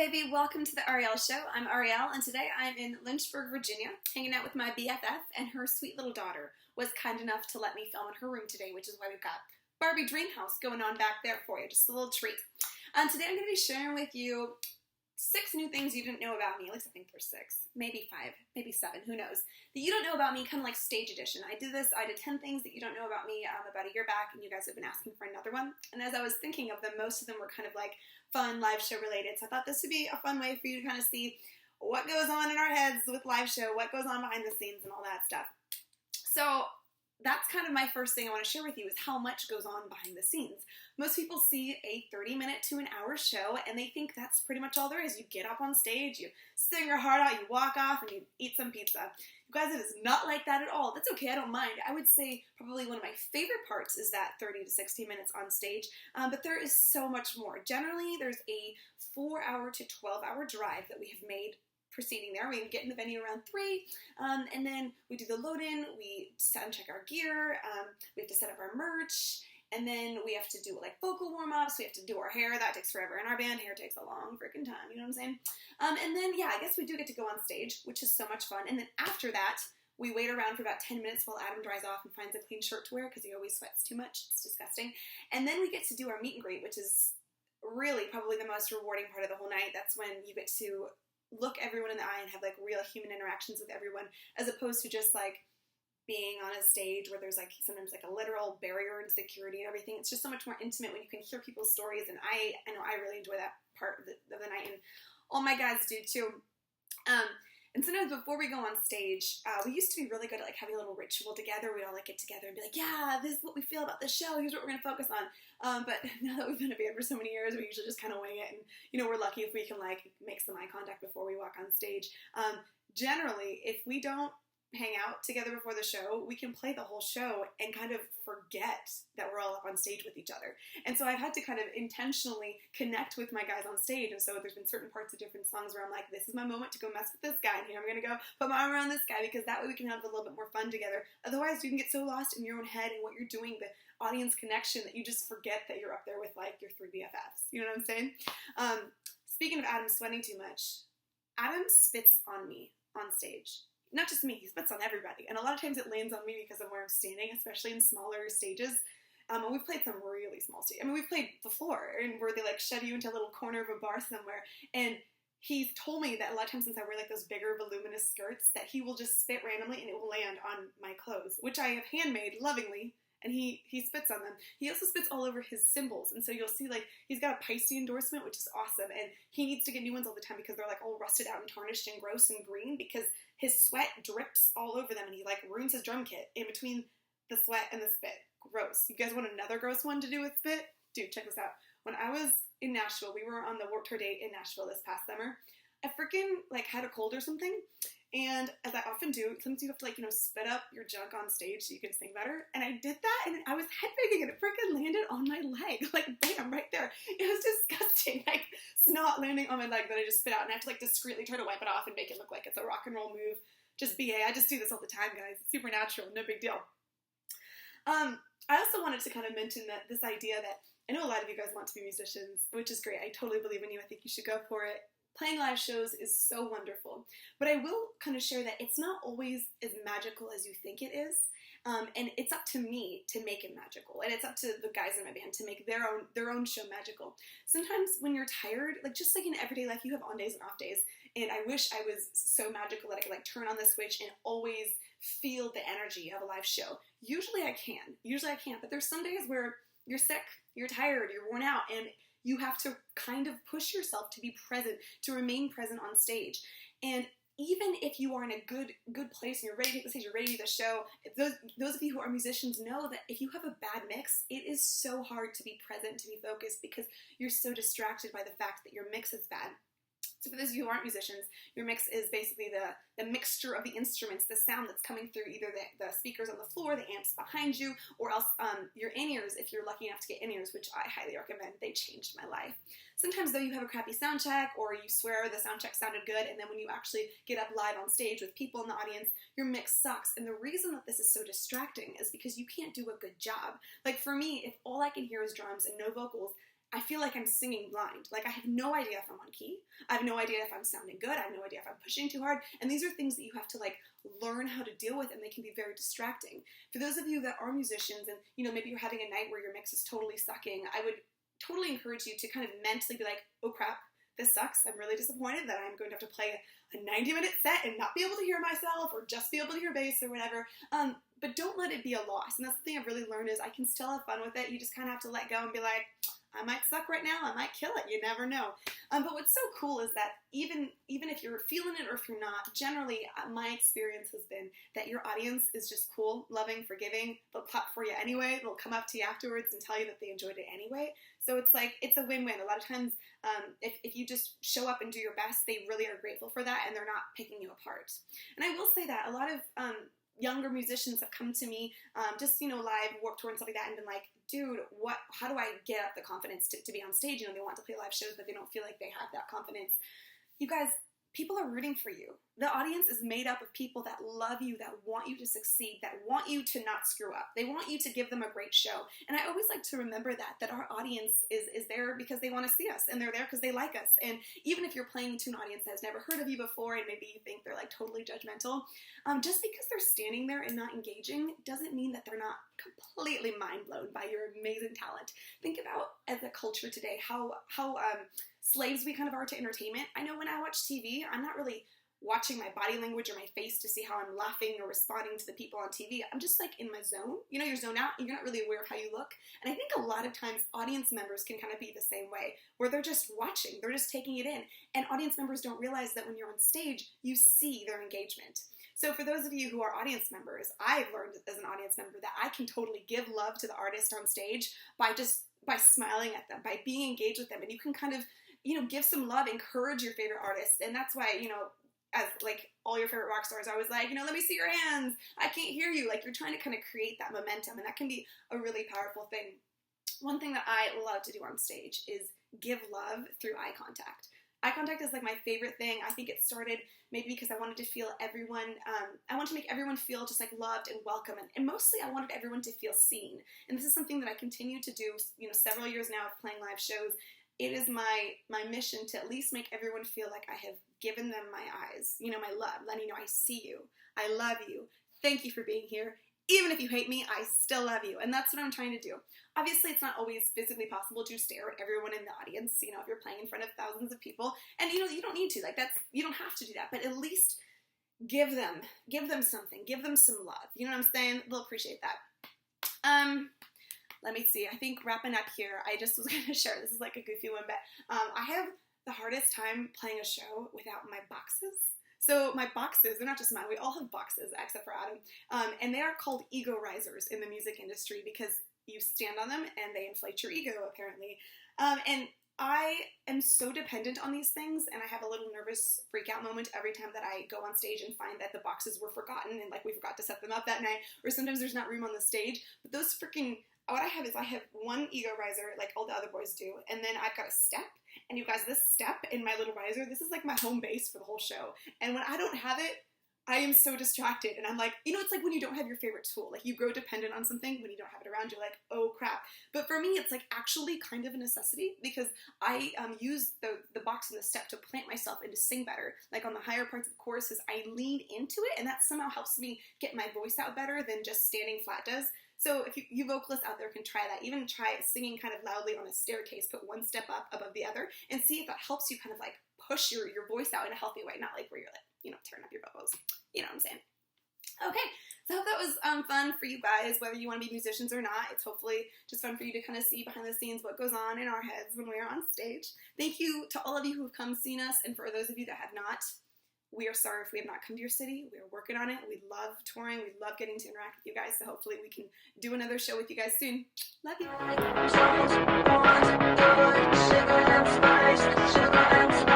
baby, welcome to the Ariel Show. I'm Ariel, and today I'm in Lynchburg, Virginia, hanging out with my BFF, and her sweet little daughter was kind enough to let me film in her room today, which is why we've got Barbie Dreamhouse going on back there for you, just a little treat. Today I'm going to be sharing with you 6 new things you didn't know about me. At least I think there's 6, maybe 5, maybe 7, who knows, that you don't know about me, kind of like stage edition. I did 10 things that you don't know about me about a year back, and you guys have been asking for another one. And as I was thinking of them, most of them were kind of like fun live show related, so I thought this would be a fun way for you to kind of see what goes on in our heads with live show, what goes on behind the scenes and all that stuff. So that's kind of my first thing I want to share with you, is how much goes on behind the scenes. Most people see a 30-minute to an hour show and they think that's pretty much all there is. You get up on stage, you sing your heart out, you walk off, and you eat some pizza. You guys, it is not like that at all. That's okay, I don't mind. I would say probably one of my favorite parts is that 30 to 60 minutes on stage, but there is so much more. Generally, there's a 4-hour to 12-hour drive that we have made proceeding there. We get in the venue around 3, and then we do the load-in, we sound check our gear, we have to set up our merch, and then we have to do like vocal warm-ups, we have to do our hair. That takes forever. In our band, hair takes a long freaking time, you know what I'm saying? And then, yeah, I guess we do get to go on stage, which is so much fun. And then after that, we wait around for about 10 minutes while Adam dries off and finds a clean shirt to wear, because he always sweats too much. It's disgusting. And then we get to do our meet and greet, which is really probably the most rewarding part of the whole night. That's when you get to look everyone in the eye and have like real human interactions with everyone, as opposed to just like being on a stage where there's like sometimes like a literal barrier and security and everything. It's just so much more intimate when you can hear people's stories, and I know I really enjoy that part of the night, and all my guys do too. And sometimes before we go on stage, we used to be really good at like having a little ritual together. We'd all like get together and be like, yeah, this is what we feel about the show. Here's what we're going to focus on. But now that we've been a band for so many years, we usually just kind of wing it. And, you know, we're lucky if we can like make some eye contact before we walk on stage. Generally, if we don't hang out together before the show, we can play the whole show and kind of forget that we're all up on stage with each other. And so I've had to kind of intentionally connect with my guys on stage, and so there's been certain parts of different songs where I'm like, this is my moment to go mess with this guy, and here I'm going to go put my arm around this guy, because that way we can have a little bit more fun together. Otherwise, you can get so lost in your own head and what you're doing, the audience connection, that you just forget that you're up there with like your 3 BFFs. You know what I'm saying? Speaking of Adam sweating too much, Adam spits on me on stage. Not just me, he spits on everybody. And a lot of times it lands on me because of where I'm standing, especially in smaller stages. And we've played some really small stages. I mean, we've played the floor, and where they like shove you into a little corner of a bar somewhere. And he's told me that a lot of times, since I wear like those bigger voluminous skirts, that he will just spit randomly and it will land on my clothes, which I have handmade lovingly. And he spits on them. He also spits all over his cymbals. And so you'll see like he's got a Pisces endorsement, which is awesome. And he needs to get new ones all the time because they're like all rusted out and tarnished and gross and green, because his sweat drips all over them and he like ruins his drum kit in between the sweat and the spit. Gross. You guys want another gross one to do with spit? Dude, check this out. When I was in Nashville, we were on the Warped Tour date in Nashville this past summer. I freaking like had a cold or something. And as I often do, sometimes you have to like, you know, spit up your junk on stage so you can sing better. And I did that, and I was headbanging, and it freaking landed on my leg. Like, bam, right there. It was disgusting. Like, snot landing on my leg that I just spit out. And I have to like discreetly try to wipe it off and make it look like it's a rock and roll move. Just BA. I just do this all the time, guys. It's super natural. No big deal. I also wanted to kind of mention that this idea that I know a lot of you guys want to be musicians, which is great. I totally believe in you. I think you should go for it. Playing live shows is so wonderful, but I will kind of share that it's not always as magical as you think it is, and it's up to me to make it magical, and it's up to the guys in my band to make their own show magical. Sometimes when you're tired, like just like in everyday life, you have on days and off days, and I wish I was so magical that I could like turn on the switch and always feel the energy of a live show. Usually I can, but there's some days where you're sick, you're tired, you're worn out, and you have to kind of push yourself to be present, to remain present on stage. And even if you are in a good place and you're ready to take the stage, you're ready to do the show, those of you who are musicians know that if you have a bad mix, it is so hard to be present, to be focused, because you're so distracted by the fact that your mix is bad. So for those of you who aren't musicians, your mix is basically the mixture of the instruments, the sound that's coming through either the speakers on the floor, the amps behind you, or else your in-ears, if you're lucky enough to get in-ears, which I highly recommend. They changed my life. Sometimes though you have a crappy sound check, or you swear the sound check sounded good, and then when you actually get up live on stage with people in the audience, your mix sucks. And the reason that this is so distracting is because you can't do a good job. Like for me, if all I can hear is drums and no vocals, I feel like I'm singing blind. Like I have no idea if I'm on key. I have no idea if I'm sounding good. I have no idea if I'm pushing too hard. And these are things that you have to like learn how to deal with, and they can be very distracting. For those of you that are musicians and, you know, maybe you're having a night where your mix is totally sucking, I would totally encourage you to kind of mentally be like, oh crap, this sucks. I'm really disappointed that I'm going to have to play a 90-minute set and not be able to hear myself or just be able to hear bass or whatever. But don't let it be a loss. And that's the thing I've really learned is I can still have fun with it. You just kind of have to let go and be like, I might suck right now. I might kill it. You never know. But what's so cool is that even if you're feeling it or if you're not, generally my experience has been that your audience is just cool, loving, forgiving. They'll clap for you anyway. They'll come up to you afterwards and tell you that they enjoyed it anyway. So it's like, it's a win-win. A lot of times, if you just show up and do your best, they really are grateful for that and they're not picking you apart. And I will say that a lot of younger musicians have come to me, just, you know, live, Warped Tour and stuff like that, and been like, dude, how do I get up the confidence to be on stage? You know, they want to play live shows, but they don't feel like they have that confidence. You guys, people are rooting for you. The audience is made up of people that love you, that want you to succeed, that want you to not screw up. They want you to give them a great show. And I always like to remember that our audience is there because they want to see us, and they're there because they like us. And even if you're playing to an audience that has never heard of you before and maybe you think they're like totally judgmental, just because they're standing there and not engaging doesn't mean that they're not completely mind blown by your amazing talent. Think about, as a culture today, how slaves we kind of are to entertainment. I know when I watch TV, I'm not really watching my body language or my face to see how I'm laughing or responding to the people on TV. I'm just like in my zone. You know, you're zoned out and you're not really aware of how you look. And I think a lot of times audience members can kind of be the same way, where they're just watching, they're just taking it in. And audience members don't realize that when you're on stage, you see their engagement. So for those of you who are audience members, I've learned as an audience member that I can totally give love to the artist on stage by smiling at them, by being engaged with them. And you can kind of, you know, give some love, encourage your favorite artist. And that's why, you know, as like all your favorite rock stars are always like, you know, let me see your hands. I can't hear you. Like, you're trying to kind of create that momentum, and that can be a really powerful thing. One thing that I love to do on stage is give love through eye contact. Eye contact is like my favorite thing. I think it started maybe because I wanted to feel everyone, I want to make everyone feel just like loved and welcome. And mostly I wanted everyone to feel seen. And this is something that I continue to do, you know, several years now of playing live shows. It is my mission to at least make everyone feel like I have given them my eyes, you know, my love, letting you know I see you, I love you, thank you for being here. Even if you hate me, I still love you. And that's what I'm trying to do. Obviously, it's not always physically possible to stare at everyone in the audience, you know, if you're playing in front of thousands of people. And, you know, you don't need to. Like, you don't have to do that. But at least give them something. Give them some love. You know what I'm saying? They'll appreciate that. Let me see. I think wrapping up here, I just was going to share. This is like a goofy one, but I have the hardest time playing a show without my boxes. So my boxes, they're not just mine, we all have boxes except for Adam, and they are called ego risers in the music industry because you stand on them and they inflate your ego, apparently. And I am so dependent on these things, and I have a little nervous freak out moment every time that I go on stage and find that the boxes were forgotten and like we forgot to set them up that night, or sometimes there's not room on the stage. But those freaking, what I have is I have one ego riser like all the other boys do, and then I've got a step. And you guys, this step in my little riser, this is like my home base for the whole show. And when I don't have it, I am so distracted. And I'm like, you know, it's like when you don't have your favorite tool. Like, you grow dependent on something. When you don't have it around, you're like, oh crap. But for me, it's like actually kind of a necessity, because I use the box and the step to plant myself and to sing better. Like on the higher parts of choruses, I lean into it, and that somehow helps me get my voice out better than just standing flat does. So if you vocalists out there can try that, even try singing kind of loudly on a staircase, put one step up above the other, and see if that helps you kind of like push your voice out in a healthy way, not like where you're like, you know, turn up your vocals. You know what I'm saying? Okay, so I hope that was fun for you guys, whether you want to be musicians or not. It's hopefully just fun for you to kind of see behind the scenes what goes on in our heads when we're on stage. Thank you to all of you who have come seen us, and for those of you that have not, we are sorry if we have not come to your city. We are working on it. We love touring. We love getting to interact with you guys. So hopefully we can do another show with you guys soon. Love you.